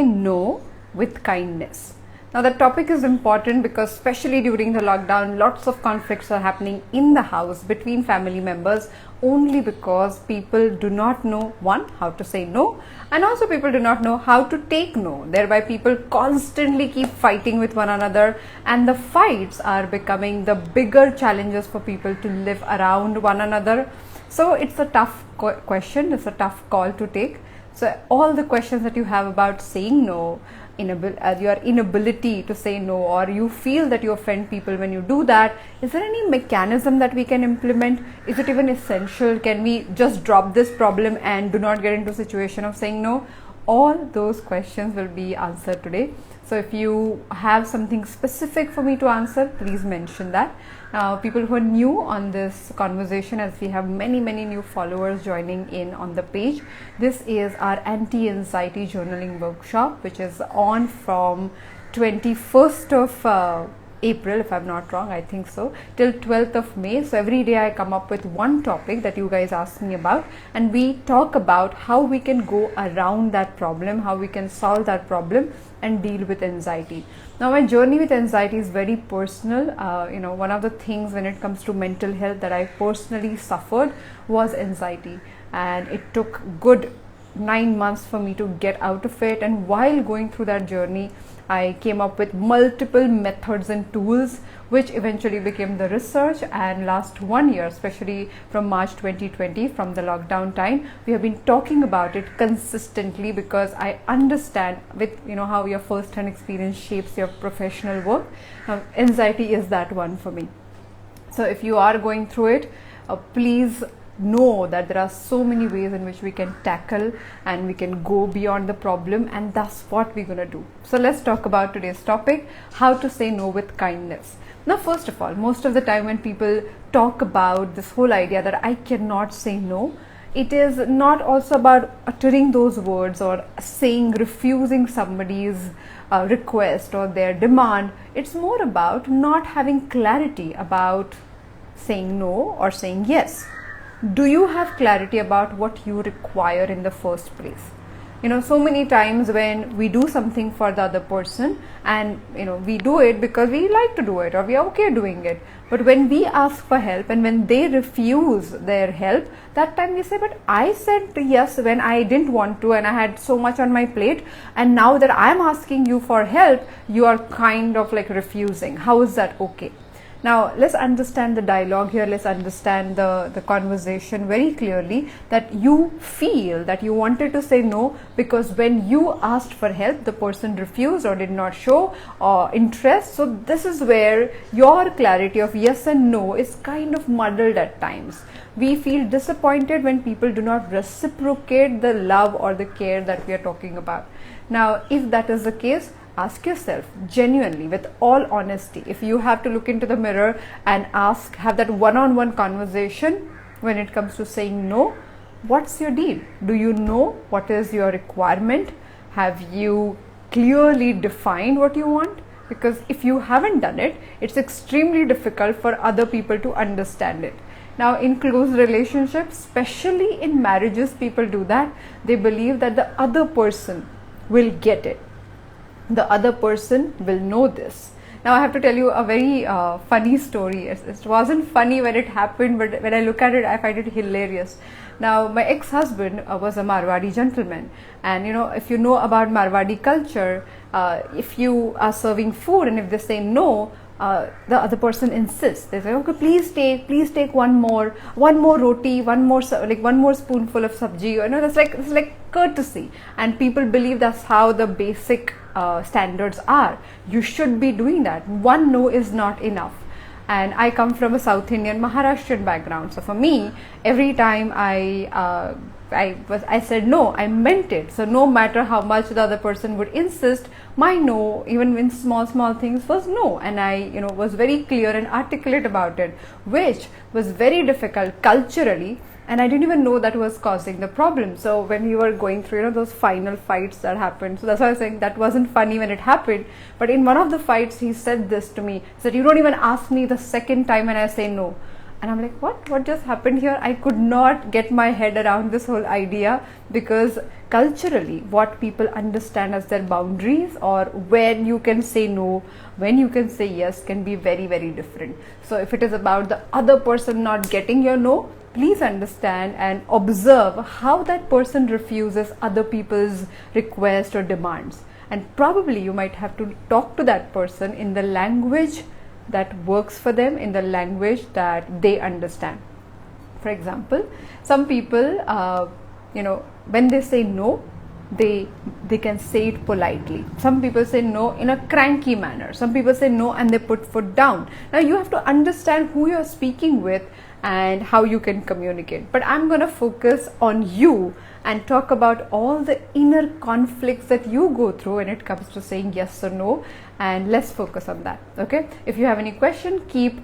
no with kindness. Now the topic is important because especially during the lockdown, lots of conflicts are happening in the house between family members only because people do not know, one, how to say no, and also people do not know how to take no. Thereby people constantly keep fighting with one another, and the fights are becoming the bigger challenges for people to live around one another. So it's a tough question, it's a tough call to take. So all the questions that you have about saying no, your inability to say no, or you feel that you offend people when you do that, is there any mechanism that we can implement? Is it even essential? Can we just drop this problem and do not get into a situation of saying no? All those questions will be answered today. So if you have something specific for me to answer, please mention that. People who are new on this conversation, as we have many new followers joining in on the page, this is our anti-anxiety journaling workshop, which is on from 21st of April, if I'm not wrong, I think so, till 12th of May. So every day I come up with one topic that you guys ask me about, and we talk about how we can go around that problem, how we can solve that problem and deal with anxiety. Now my journey with anxiety is very personal. One of the things when it comes to mental health that I personally suffered was anxiety, and it took good 9 months for me to get out of it. And while going through that journey, I came up with multiple methods and tools, which eventually became the research. And last 1 year, especially from March 2020, from the lockdown time, we have been talking about it consistently, because I understand with how your first-hand experience shapes your professional work. Anxiety is that one for me. So if you are going through it, please know that there are so many ways in which we can tackle and we can go beyond the problem, and that's what we're going to do. So let's talk about today's topic, how to say no with kindness. Now first of all, most of the time when people talk about this whole idea that I cannot say no, it is not also about uttering those words or refusing somebody's request or their demand. It's more about not having clarity about saying no or saying yes. Do you have clarity about what you require in the first place? So many times when we do something for the other person, and we do it because we like to do it or we are okay doing it, but when we ask for help and when they refuse their help, that time we say, but I said yes when I didn't want to and I had so much on my plate, and now that I'm asking you for help, you are kind of like refusing. How is that okay? Now let's understand the dialogue here, let's understand the conversation very clearly, that you feel that you wanted to say no because when you asked for help, the person refused or did not show interest. So this is where your clarity of yes and no is kind of muddled at times. We feel disappointed when people do not reciprocate the love or the care that we are talking about. Now if that is the case, ask yourself genuinely, with all honesty, if you have to look into the mirror and have that one-on-one conversation when it comes to saying no, what's your deal? Do you know what is your requirement? Have you clearly defined what you want? Because if you haven't done it, it's extremely difficult for other people to understand it. Now in close relationships, especially in marriages, people do that. They believe that the other person will get it. The other person will know this. Now I have to tell you a very funny story. It wasn't funny when it happened, but when I look at it, I find it hilarious. Now my ex-husband was a Marwadi gentleman, and if you know about Marwadi culture, if you are serving food and if they say no, the other person insists. They say, okay, please take one more roti, one more spoonful of sabji. That's like courtesy, and people believe that's how the basic standards are. You should be doing that. One no is not enough. And I come from a South Indian Maharashtrian background, so for me, every time I said no, I meant it. So no matter how much the other person would insist, my no, even in small things, was no. And I was very clear and articulate about it, which was very difficult culturally, and I didn't even know that was causing the problem. So when we were going through those final fights that happened, so that's why I was saying that wasn't funny when it happened, but in one of the fights he said this to me. He said, you don't even ask me the second time when I say no. And I'm like, what just happened here? I could not get my head around this whole idea, because culturally what people understand as their boundaries, or when you can say no, when you can say yes, can be very, very different. So if it is about the other person not getting your no, please understand and observe how that person refuses other people's requests or demands. And probably you might have to talk to that person in the language that works for them, in the language that they understand. For example, some people, when they say no, they can say it politely. Some people say no in a cranky manner. Some people say no and they put foot down. Now you have to understand who you're speaking with and how you can communicate. But I'm going to focus on you and talk about all the inner conflicts that you go through when it comes to saying yes or no, and let's focus on that. Okay, if you have any question, keep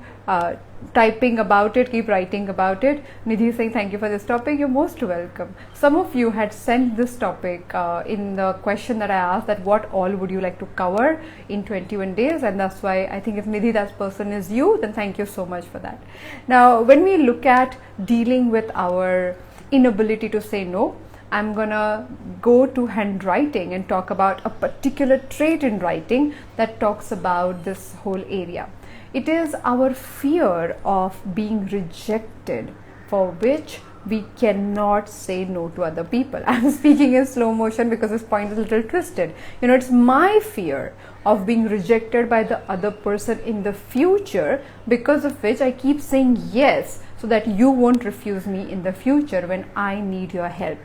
typing about it, keep writing about it. Nidhi is saying thank you for this topic. You're most welcome. Some of you had sent this topic in the question that I asked, that what all would you like to cover in 21 days, and that's why I think if Nidhi, that person is you, then thank you so much for that. Now when we look at dealing with our inability to say no, I'm gonna go to handwriting and talk about a particular trait in writing that talks about this whole area. It is our fear of being rejected for which we cannot say no to other people. I'm speaking in slow motion because this point is a little twisted. It's my fear of being rejected by the other person in the future, because of which I keep saying yes, so that you won't refuse me in the future when I need your help.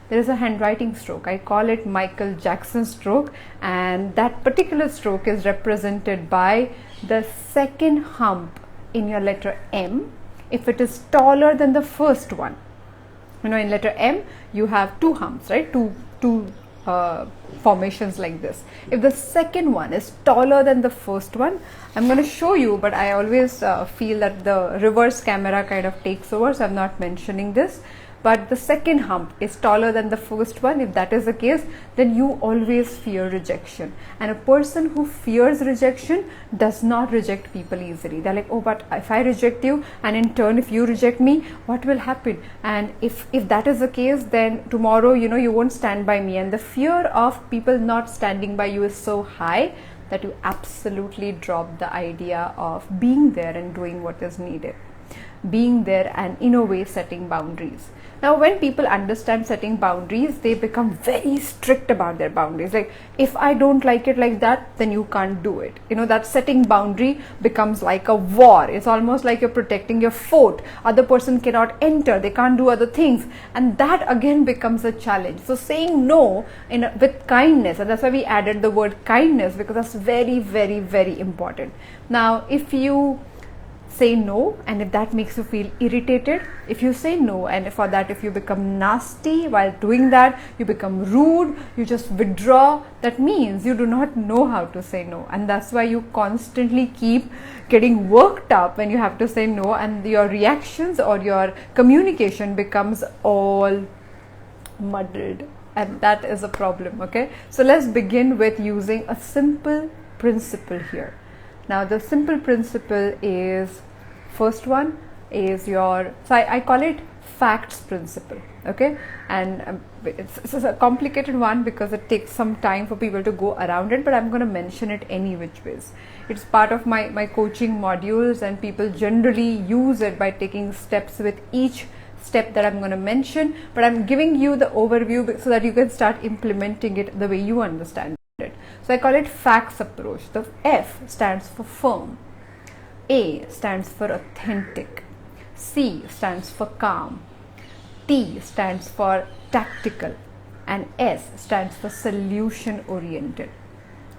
There is a handwriting stroke. I call it Michael Jackson stroke, and that particular stroke is represented by the second hump in your letter M, if it is taller than the first one. In letter M, you have two humps, right? Two formations like this. If the second one is taller than the first one, I'm going to show you, but I always feel that the reverse camera kind of takes over, so I'm not mentioning this. But the second hump is taller than the first one. If that is the case, then you always fear rejection. And a person who fears rejection does not reject people easily. They're like, oh, but if I reject you, and in turn if you reject me, what will happen? And if that is the case, then tomorrow, you won't stand by me. And the fear of people not standing by you is so high that you absolutely drop the idea of being there and doing what is needed. Being there and in a way setting boundaries. Now when people understand setting boundaries, they become very strict about their boundaries. Like, if I don't like it like that, then you can't do it. That setting boundary becomes like a war. It's almost like you're protecting your fort. Other person cannot enter, they can't do other things, and that again becomes a challenge. So saying no with kindness, and that's why we added the word kindness, because that's very, very, very important. Now if you say no, and if that makes you feel irritated, if you say no, and for that if you become nasty while doing that, you become rude, you just withdraw, that means you do not know how to say no. And that's why you constantly keep getting worked up when you have to say no, and your reactions or your communication becomes all muddled, and that is a problem. Okay, so let's begin with using a simple principle here. Now the simple principle is, first one is so I call it facts principle. Okay, and it's a complicated one because it takes some time for people to go around it, but I'm going to mention it any which ways. It's part of my coaching modules, and people generally use it by taking steps with each step that I'm going to mention, but I'm giving you the overview so that you can start implementing it the way you understand it. So I call it facts approach. The F stands for firm, A stands for authentic, C stands for calm, T stands for tactical, and S stands for solution oriented.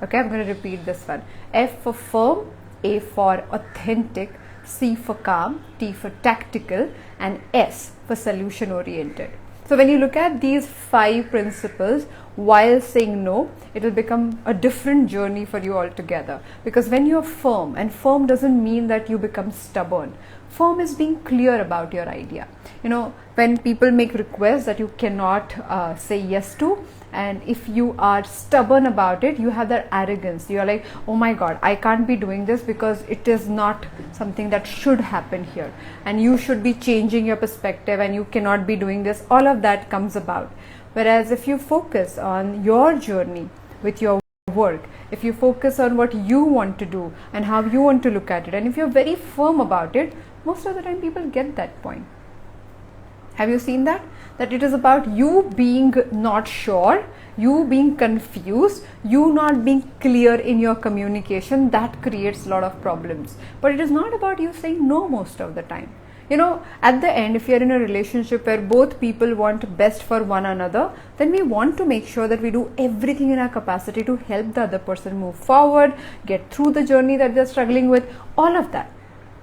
Okay, I'm going to repeat this one. F for firm, A for authentic, C for calm, T for tactical, and S for solution oriented. So when you look at these 5 principles while saying no, it will become a different journey for you altogether. Because when you're firm, and firm doesn't mean that you become stubborn. Firm is being clear about your idea. When people make requests that you cannot say yes to, And if you are stubborn about it, you have that arrogance. You are like, oh my god, I can't be doing this because it is not something that should happen here, and you should be changing your perspective and you cannot be doing this. All of that comes about. Whereas if you focus on your journey with your work, if you focus on what you want to do and how you want to look at it, and if you're very firm about it, most of the time people get that point. Have you seen that? That it is about you being not sure, you being confused, you not being clear in your communication, that creates a lot of problems. But it is not about you saying no most of the time. At the end, if you're in a relationship where both people want best for one another, then we want to make sure that we do everything in our capacity to help the other person move forward, get through the journey that they're struggling with, all of that.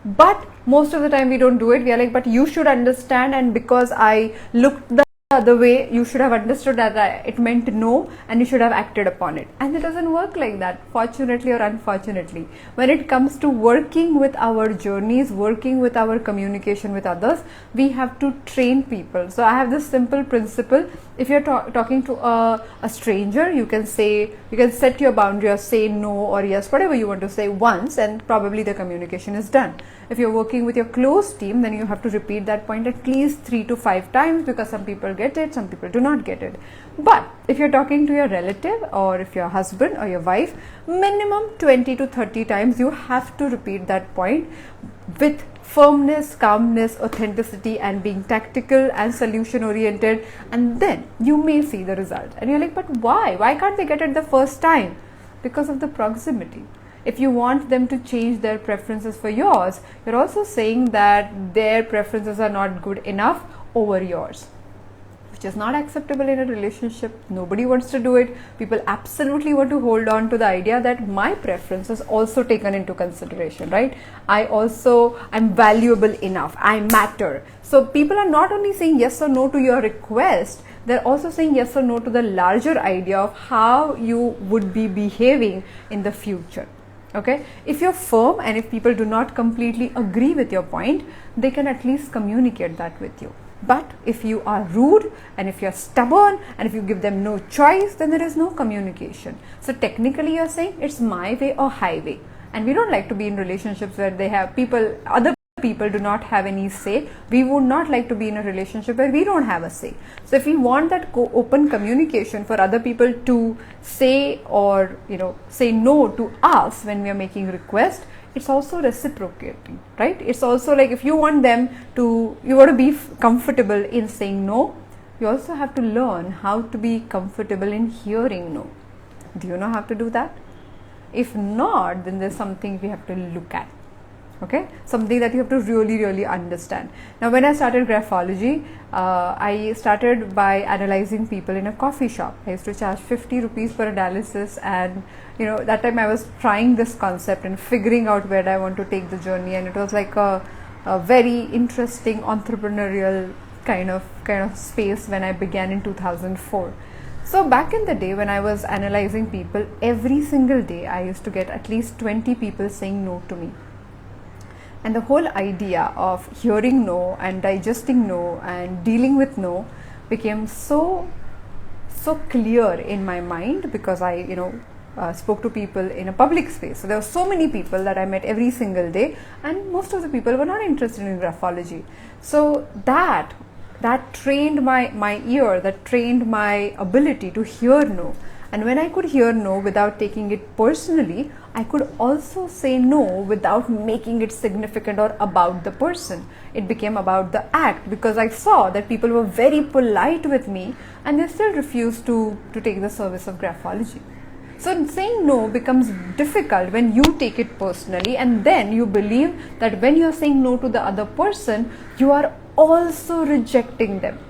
But most of the time we don't do it. We are like, but you should understand, and because I looked the other way, you should have understood that it meant no, and you should have acted upon it. And it doesn't work like that, fortunately or unfortunately. When it comes to working with our journeys, working with our communication with others, we have to train people. So I have this simple principle. If you're talking to a stranger, you can set your boundary or say no or yes, whatever you want to say once, and probably the communication is done. If you're working with your close team, then you have to repeat that point at least 3 to 5 times, because some people get it, some people do not get it. But if you're talking to your relative, or if your husband or your wife, minimum 20 to 30 times you have to repeat that point with firmness, calmness, authenticity, and being tactical and solution oriented, and then you may see the result. And you're like, but why can't they get it the first time? Because of the proximity. If you want them to change their preferences for yours, you're also saying that their preferences are not good enough over yours, which is not acceptable in a relationship. Nobody wants to do it. People absolutely want to hold on to the idea that my preference is also taken into consideration, right? I'm valuable enough, I matter. So people are not only saying yes or no to your request, they're also saying yes or no to the larger idea of how you would be behaving in the future. Okay, if you're firm and if people do not completely agree with your point, they can at least communicate that with you. But if you are rude and if you're stubborn and if you give them no choice, then there is no communication. So technically you're saying it's my way or highway. And we don't like to be in relationships where other people do not have any say. We would not like to be in a relationship where we don't have a say. So if we want that open communication for other people to say or say no to us when we are making requests, it's also reciprocating, right? It's also like, if you want to be comfortable in saying no, you also have to learn how to be comfortable in hearing no. Do you know how to do that? If not, then there's something we have to look at. Okay, something that you have to really, really understand. Now, when I started graphology, I started by analyzing people in a coffee shop. I used to charge 50 rupees per analysis, and that time I was trying this concept and figuring out where I want to take the journey, and it was like a very interesting entrepreneurial kind of space when I began in 2004. So back in the day when I was analyzing people, every single day I used to get at least 20 people saying no to me. And the whole idea of hearing no and digesting no and dealing with no became so clear in my mind, because I spoke to people in a public space. So there were so many people that I met every single day, and most of the people were not interested in graphology. So that trained my ear, that trained my ability to hear no. And when I could hear no without taking it personally, I could also say no without making it significant or about the person. It became about the act, because I saw that people were very polite with me and they still refused to take the service of graphology. So saying no becomes difficult when you take it personally, and then you believe that when you are saying no to the other person, you are also rejecting them.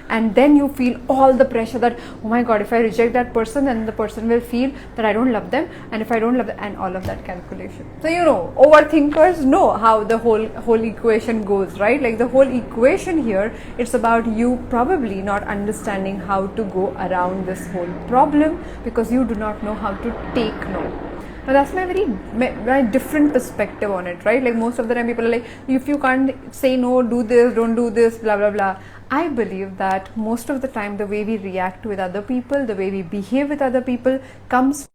And then you feel all the pressure that, oh my god, if I reject that person, then the person will feel that I don't love them, and if I don't love them, and all of that calculation. So overthinkers know how the whole equation goes, right? Like the whole equation here, it's about you probably not understanding how to go around this whole problem, because you do not know how to take no. Now that's my very different perspective on it, right? Like most of the time people are like, if you can't say no, do this, don't do this, blah blah blah. I believe that most of the time the way we react with other people, the way we behave with other people comes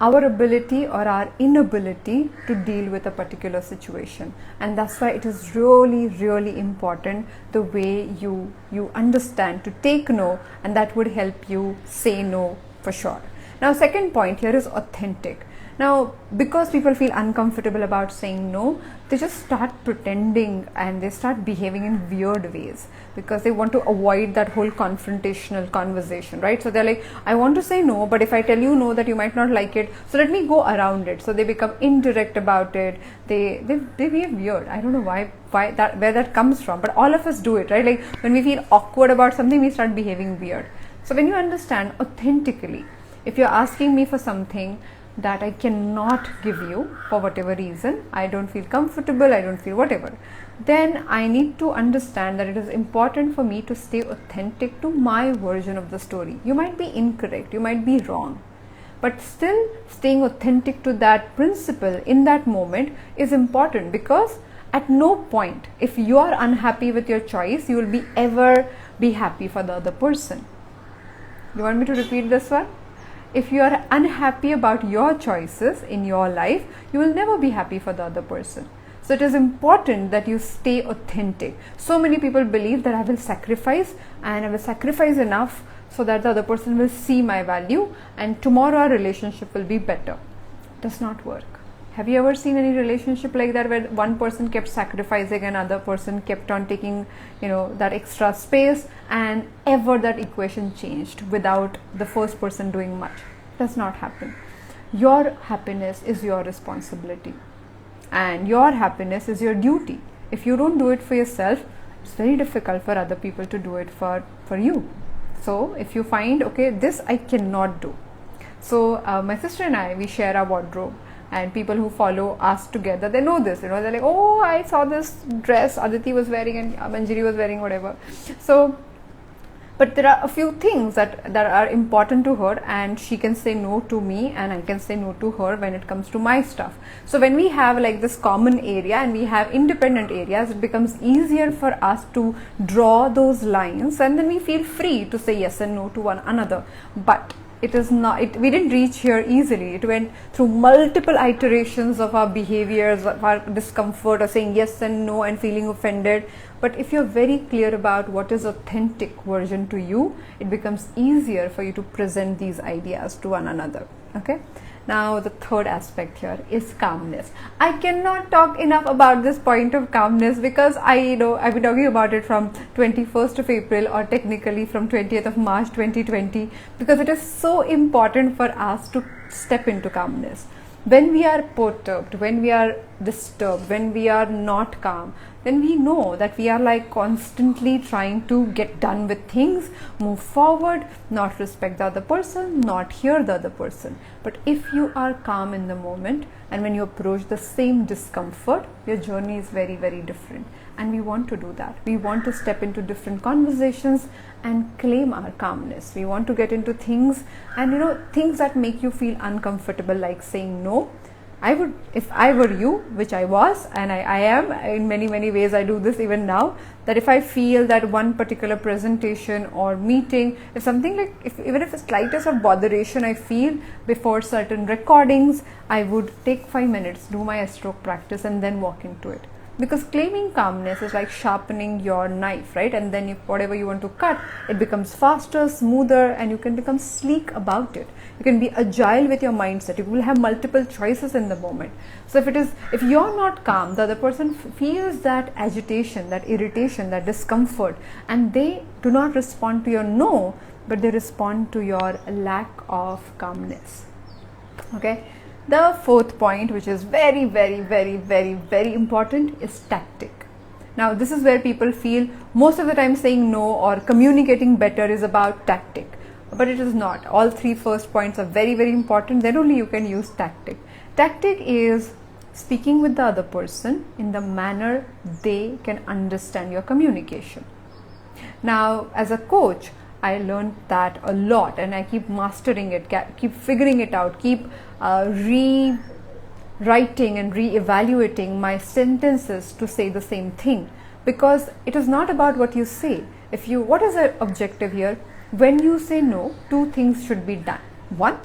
our ability or our inability to deal with a particular situation. And that's why it is really important the way you understand to take no, and that would help you say no for sure. Now second point here is authentic. Now because people feel uncomfortable about saying no, they just start pretending and they start behaving in weird ways because they want to avoid that whole confrontational conversation, right? So they're like, I want to say no, but if I tell you no, that you might not like it, so let me go around it. So they become indirect about it. They behave weird. I don't know why that, where that comes from, but all of us do it, right? Like when we feel awkward about something, we start behaving weird. So when you understand authentically, if you're asking me for something that I cannot give you for whatever reason, I don't feel comfortable, I don't feel whatever, then I need to understand that it is important for me to stay authentic to my version of the story. You might be incorrect, you might be wrong, but still staying authentic to that principle in that moment is important, because at no point, if you are unhappy with your choice, you will ever be happy for the other person. You want me to repeat this one? If you are unhappy about your choices in your life, you will never be happy for the other person. So it is important that you stay authentic. So many people believe that I will sacrifice, and I will sacrifice enough so that the other person will see my value and tomorrow our relationship will be better. It does not work. Have you ever seen any relationship like that, where one person kept sacrificing and another person kept on taking, that extra space, and ever that equation changed without the first person doing much? It does not happen. Your happiness is your responsibility, and your happiness is your duty. If you don't do it for yourself, it's very difficult for other people to do it for you. So if you find, okay, this I cannot do. So my sister and I, we share our wardrobe. And people who follow us together, they know this, they're like, oh, I saw this dress Aditi was wearing and Manjari was wearing, whatever. So, but there are a few things that are important to her, and she can say no to me and I can say no to her when it comes to my stuff. So when we have like this common area and we have independent areas, it becomes easier for us to draw those lines, and then we feel free to say yes and no to one another. But it is not, we didn't reach here easily. It went through multiple iterations of our behaviors, of our discomfort, or saying yes and no and feeling offended. But if you're very clear about what is authentic version to you, it becomes easier for you to present these ideas to one another. Okay. Now the third aspect here is calmness. I cannot talk enough about this point of calmness, because I've been talking about it from 21st of April, or technically from 20th of March 2020, because it is so important for us to step into calmness. When we are perturbed, when we are disturbed, when we are not calm, then we know that we are like constantly trying to get done with things, move forward, not respect the other person, not hear the other person. But if you are calm in the moment, and when you approach the same discomfort, your journey is very, very different. And we want to do that. We want to step into different conversations and claim our calmness. We want to get into things, and things that make you feel uncomfortable, like saying no. I would, if I were you, which I was, and I am in many ways, I do this even now, that if I feel that one particular presentation or meeting, if something like, even if the slightest of botheration I feel before certain recordings, I would take 5 minutes, do my stroke practice, and then walk into it. Because claiming calmness is like sharpening your knife, right? And then if whatever you want to cut, it becomes faster, smoother, and you can become sleek about it. You can be agile with your mindset. You will have multiple choices in the moment. So if you're not calm, the other person feels that agitation, that irritation, that discomfort, and they do not respond to your no, but they respond to your lack of calmness. Okay. The fourth point, which is very important, is tactic. Now this is where people feel most of the time saying no or communicating better is about tactic, but it is not. All three first points are very important. Then only you can use tactic. Tactic is speaking with the other person in the manner they can understand your communication. Now as a coach, I learned that a lot, and I keep mastering it, keep figuring it out, keep rewriting and re-evaluating my sentences to say the same thing, because it is not about what you say. What is the objective here? When you say no, two things should be done. One,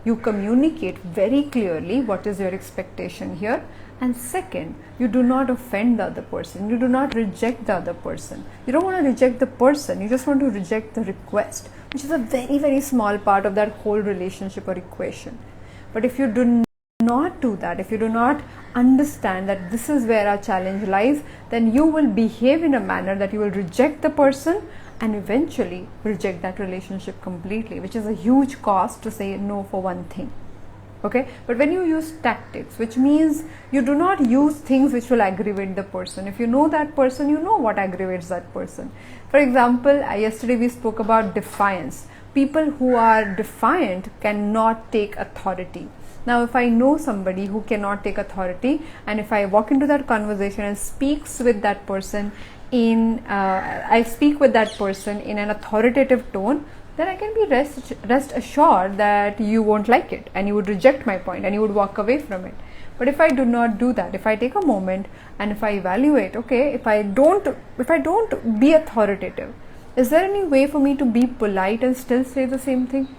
you communicate very clearly what is your expectation here, and second, you do not offend the other person, you do not reject the other person. You don't want to reject the person, you just want to reject the request, which is a very, very small part of that whole relationship or equation. But if you do not do that, if you do not understand that this is where our challenge lies, then you will behave in a manner that you will reject the person and eventually reject that relationship completely, which is a huge cost to say no for one thing. Okay, but when you use tactics, which means you do not use things which will aggravate the person. If you know that person, you know what aggravates that person. For example, yesterday we spoke about defiance. People who are defiant cannot take authority. Now, if I know somebody who cannot take authority, and if I walk into that conversation and speaks with that person I speak with that person in an authoritative tone, then I can be rest assured that you won't like it and you would reject my point and you would walk away from it. But if I do not do that, if I take a moment and if I evaluate, okay, if I don't be authoritative, is there any way for me to be polite and still say the same thing?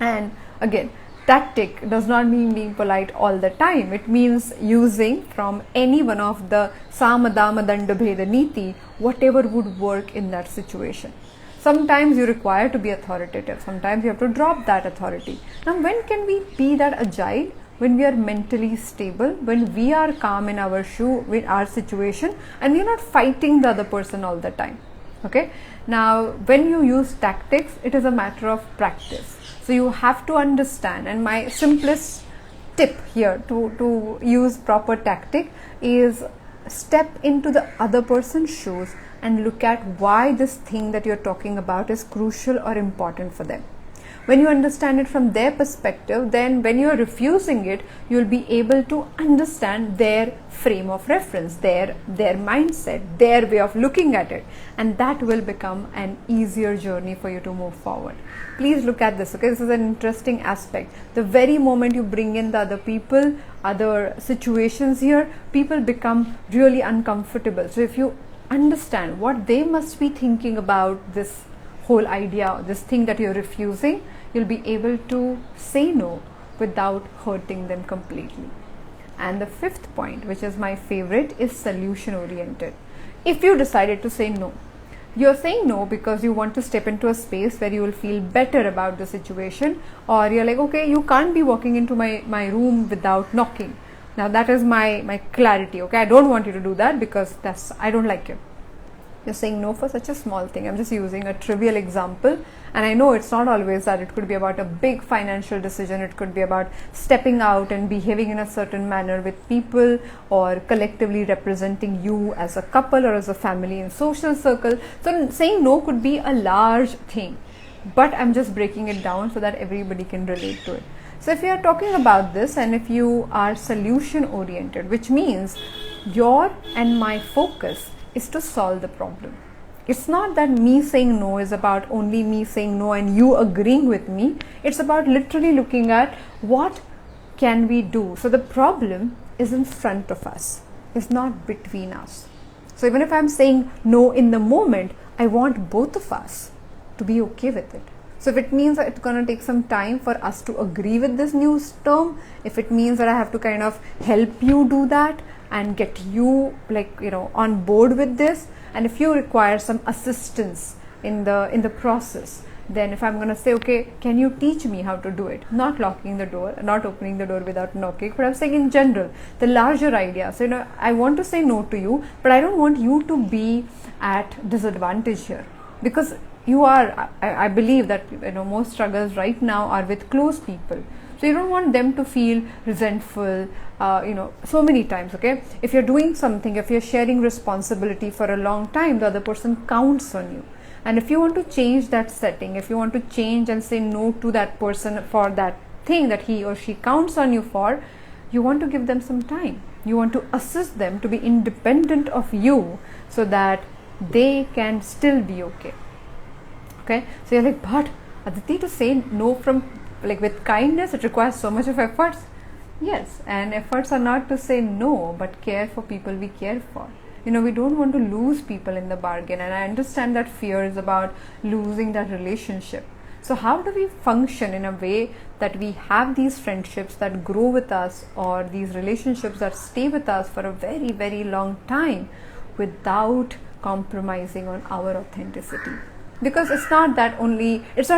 And again, tactic does not mean being polite all the time. It means using from any one of the sama, dama, danda, bheda, niti, whatever would work in that situation. Sometimes you require to be authoritative. Sometimes you have to drop that authority. Now, when can we be that agile? When we are mentally stable, when we are calm in our with our situation, and we are not fighting the other person all the time. Okay. Now, when you use tactics, it is a matter of practice. So you have to understand, and my simplest tip here to use proper tactic is step into the other person's shoes and look at why this thing that you're talking about is crucial or important for them. When you understand it from their perspective, then when you're refusing it, you'll be able to understand their frame of reference, their mindset, their way of looking at it, and that will become an easier journey for you to move forward. Please look at this, okay? This is an interesting aspect. The very moment you bring in the other people, other situations here, people become really uncomfortable. So if you understand what they must be thinking about this whole idea, this thing that you're refusing, you'll be able to say no without hurting them completely. And the fifth point, which is my favorite, is solution oriented. If you decided to say no, you're saying no because you want to step into a space where you will feel better about the situation, or you're like, okay, you can't be walking into my room without knocking. Now that is my clarity, okay? I don't want you to do that because I don't like it. You're saying no for such a small thing. I'm just using a trivial example, and I know it's not always that. It could be about a big financial decision. It could be about stepping out and behaving in a certain manner with people, or collectively representing you as a couple or as a family in social circle. So saying no could be a large thing, but I'm just breaking it down so that everybody can relate to it. So if you are talking about this, and if you are solution oriented, which means your and my focus is to solve the problem. It's not that me saying no is about only me saying no and you agreeing with me. It's about literally looking at what can we do. So the problem is in front of us. It's not between us. So even if I'm saying no in the moment, I want both of us to be okay with it. So if it means that it's going to take some time for us to agree with this new term, if it means that I have to kind of help you do that and get you on board with this, and if you require some assistance in the process, then if I'm going to say, okay, can you teach me how to do it? Not locking the door, not opening the door without knocking, but I'm saying in general, the larger idea. So, I want to say no to you, but I don't want you to be at disadvantage here, because you are, I believe that most struggles right now are with close people. So you don't want them to feel resentful, so many times, okay? If you're doing something, if you're sharing responsibility for a long time, the other person counts on you. And if you want to change that setting, if you want to change and say no to that person for that thing that he or she counts on you for, you want to give them some time. You want to assist them to be independent of you so that they can still be okay. Okay, so you're like, but Aditi, to say no from like with kindness, it requires so much of efforts. Yes, and efforts are not to say no, but care for people we care for. We don't want to lose people in the bargain, and I understand that fear is about losing that relationship. So how do we function in a way that we have these friendships that grow with us, or these relationships that stay with us for a very, very long time without compromising on our authenticity? Because it's not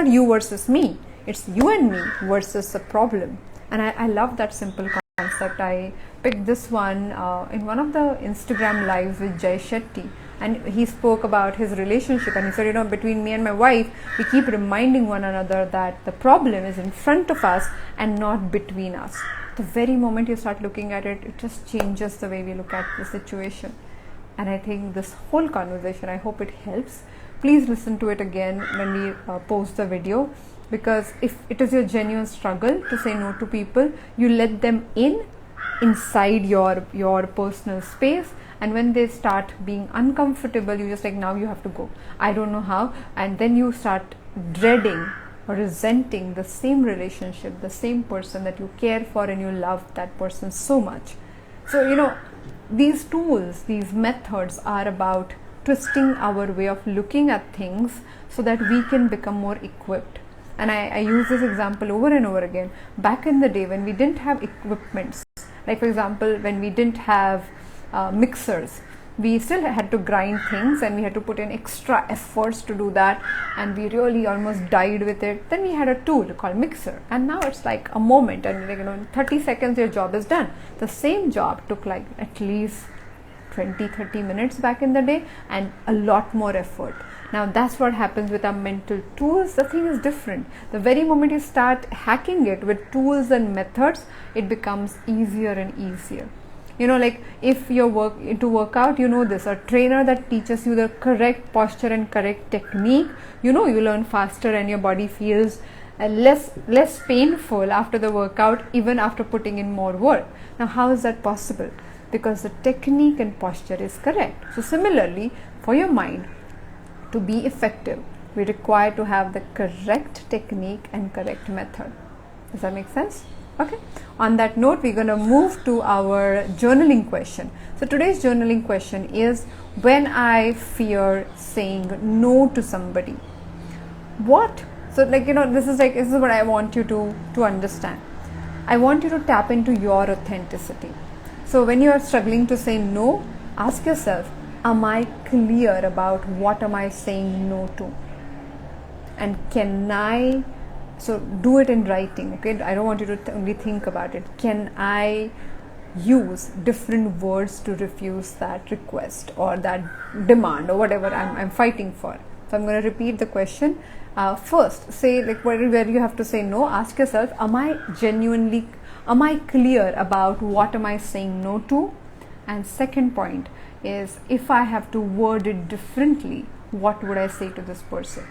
you versus me, it's you and me versus the problem. And I love that simple concept. I picked this one in one of the Instagram lives with Jay Shetty, and he spoke about his relationship, and he said, between me and my wife, we keep reminding one another that the problem is in front of us and not between us. The very moment you start looking at it, it just changes the way we look at the situation. And I think this whole conversation, I hope it helps. Please listen to it again when we post the video, because if it is your genuine struggle to say no to people, you let them inside your personal space, and when they start being uncomfortable, you just like, now you have to go, I don't know how, and then you start dreading or resenting the same relationship, the same person that you care for and you love that person so much. So these tools, these methods are about twisting our way of looking at things so that we can become more equipped. And I use this example over and over again. Back in the day when we didn't have equipments, like for example, when we didn't have mixers, we still had to grind things and we had to put in extra efforts to do that, and we really almost died with it. Then we had a tool called mixer, and now it's like a moment, and in 30 seconds your job is done. The same job took like at least 20-30 minutes back in the day, and a lot more effort. Now that's what happens with our mental tools. The thing is different. The very moment you start hacking it with tools and methods, it becomes easier and easier. Like if you're into workout, this, a trainer that teaches you the correct posture and correct technique, you learn faster and your body feels less painful after the workout, even after putting in more work. Now how is that possible? Because the technique and posture is correct. So similarly, for your mind to be effective, we require to have the correct technique and correct method. Does that make sense? Okay. On that note, we're going to move to our journaling question. So today's journaling question is, when I fear saying no to somebody, what? So this is what I want you to understand. I want you to tap into your authenticity. So when you are struggling to say no, ask yourself, am I clear about what am I saying no to? And so do it in writing, okay? I don't want you to only think about it. Can I use different words to refuse that request or that demand or whatever I'm fighting for? So I'm going to repeat the question. First, say where you have to say no, ask yourself, am I clear about what am I saying no to? And second point is, if I have to word it differently, what would I say to this person?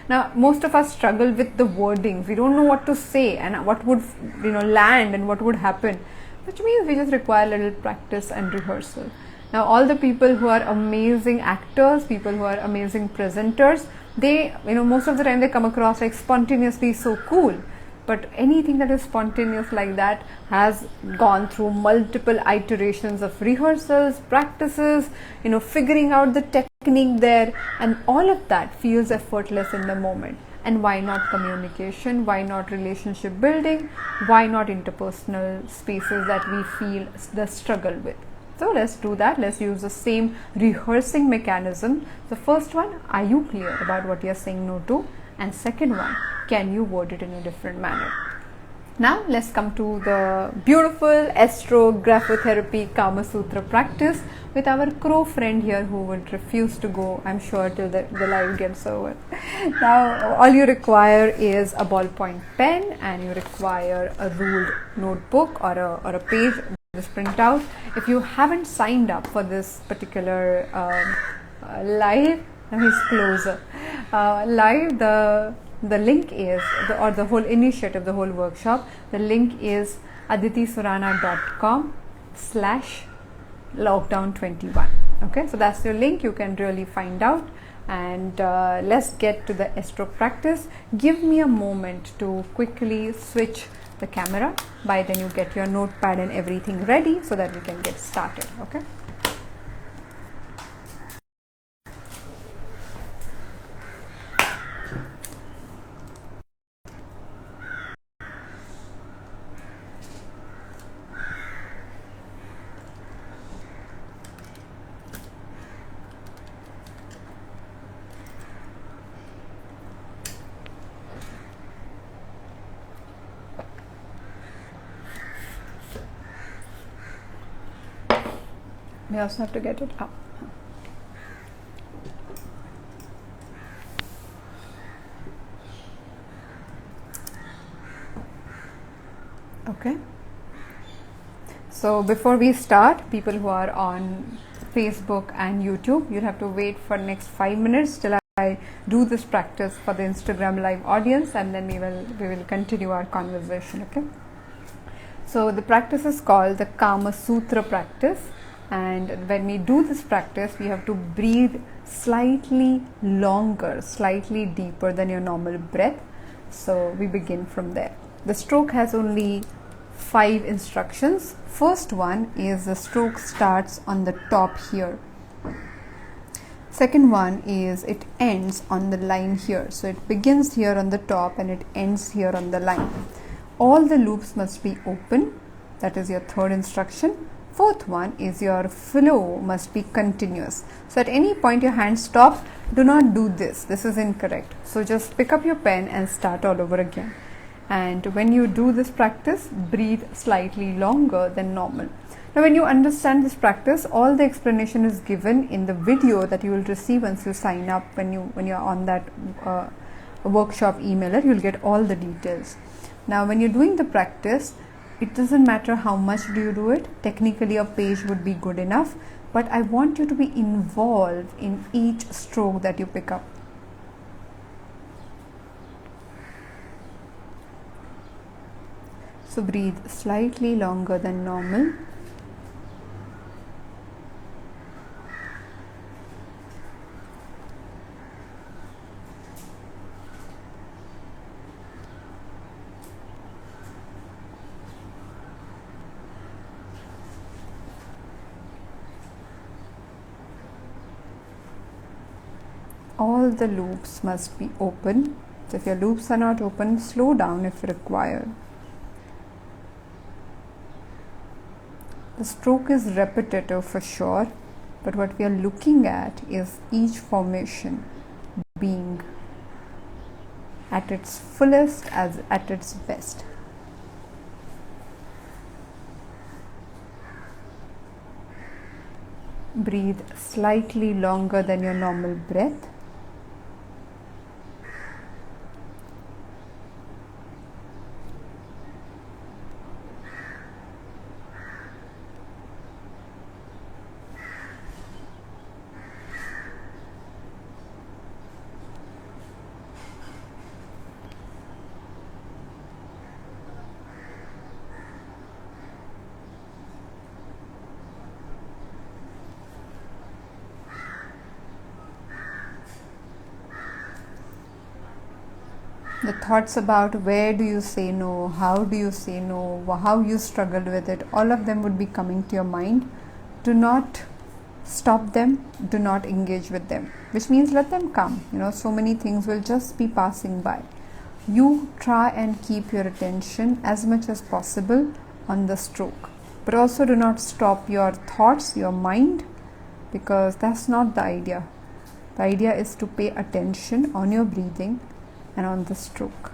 Now, most of us struggle with the wordings. We don't know what to say and what would land and what would happen, which means we just require a little practice and rehearsal. Now, all the people who are amazing actors, people who are amazing presenters, they, most of the time they come across like spontaneously so cool. But anything that is spontaneous like that has gone through multiple iterations of rehearsals, practices, figuring out the technique there, and all of that feels effortless in the moment. And why not communication? Why not relationship building? Why not interpersonal spaces that we feel the struggle with? So let's do that. Let's use the same rehearsing mechanism. The first one, are you clear about what you're saying no to? And second one, can you word it in a different manner? Now let's come to the beautiful astrography Calmsutra practice with our crow friend here who would refuse to go, I'm sure, till the live gets over. Now all you require is a ballpoint pen, and you require a ruled notebook or a page. Just print out. If you haven't signed up for this particular live, now he's closer. Live, the link is, or the whole initiative, the whole workshop, the link is aditisurana.com/lockdown21. Okay, so that's your link. You can really find out and let's get to the stroke practice. Give me a moment to quickly switch the camera. By then you get your notepad and everything ready so that we can get started. Okay. We also have to get it up. Okay. So before we start, people who are on Facebook and YouTube, you'll have to wait for next 5 minutes till I do this practice for the Instagram live audience, and then we will continue our conversation. Okay. So the practice is called the Calmsutra practice. And when we do this practice, we have to breathe slightly longer, slightly deeper than your normal breath. So we begin from there. The stroke has only 5 instructions. First one is the stroke starts on the top here. Second one is it ends on the line here. So it begins here on the top and it ends here on the line. All the loops must be open. That is your third instruction. Fourth one is your flow must be continuous. So at any point your hand stops, do not do this. This is incorrect. So just pick up your pen and start all over again. And when you do this practice, breathe slightly longer than normal. Now when you understand this practice, all the explanation is given in the video that you will receive once you sign up. When you're on that workshop emailer, you'll get all the details. Now when you're doing the practice, it doesn't matter how much do you do it. Technically a page would be good enough, but I want you to be involved in each stroke that you pick up. So breathe slightly longer than normal. All the loops must be open. So if your loops are not open, slow down if required. The stroke is repetitive for sure, but what we are looking at is each formation being at its fullest, as at its best. Breathe slightly longer than your normal breath. The thoughts about where do you say no, how do you say no, how you struggled with it, all of them would be coming to your mind. Do not stop them, do not engage with them, which means let them come. So many things will just be passing by. You try and keep your attention as much as possible on the stroke, but also do not stop your thoughts, your mind, because that's not the idea. The idea is to pay attention on your breathing and on the stroke.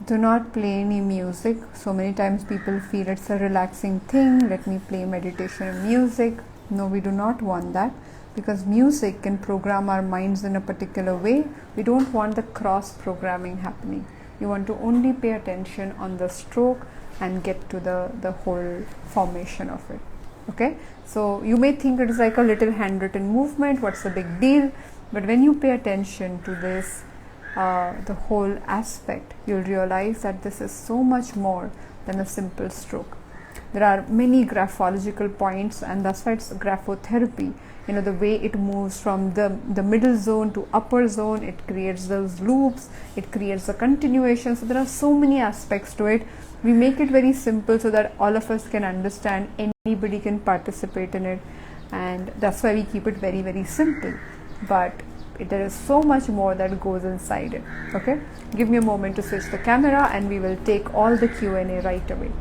Do not play any music. So many times people feel it's a relaxing thing. Let me play meditation music. No, we do not want that. because music can program our minds in a particular way. We don't want the cross programming happening. You want to only pay attention on the stroke and get to the whole formation of it. Okay, so you may think it is like a little handwritten movement, what's the big deal? But when you pay attention to this, the whole aspect, you'll realize that this is so much more than a simple stroke. There are many graphological points, and that's why it's graphotherapy. You know, the way it moves from the middle zone to upper zone, it creates those loops, it creates a continuation. So there are so many aspects to it. We make it very simple so that all of us can understand, anybody can participate in it, and that's why we keep it very, very simple. But there is so much more that goes inside it. Okay, give me a moment to switch the camera and we will take all the Q&A right away.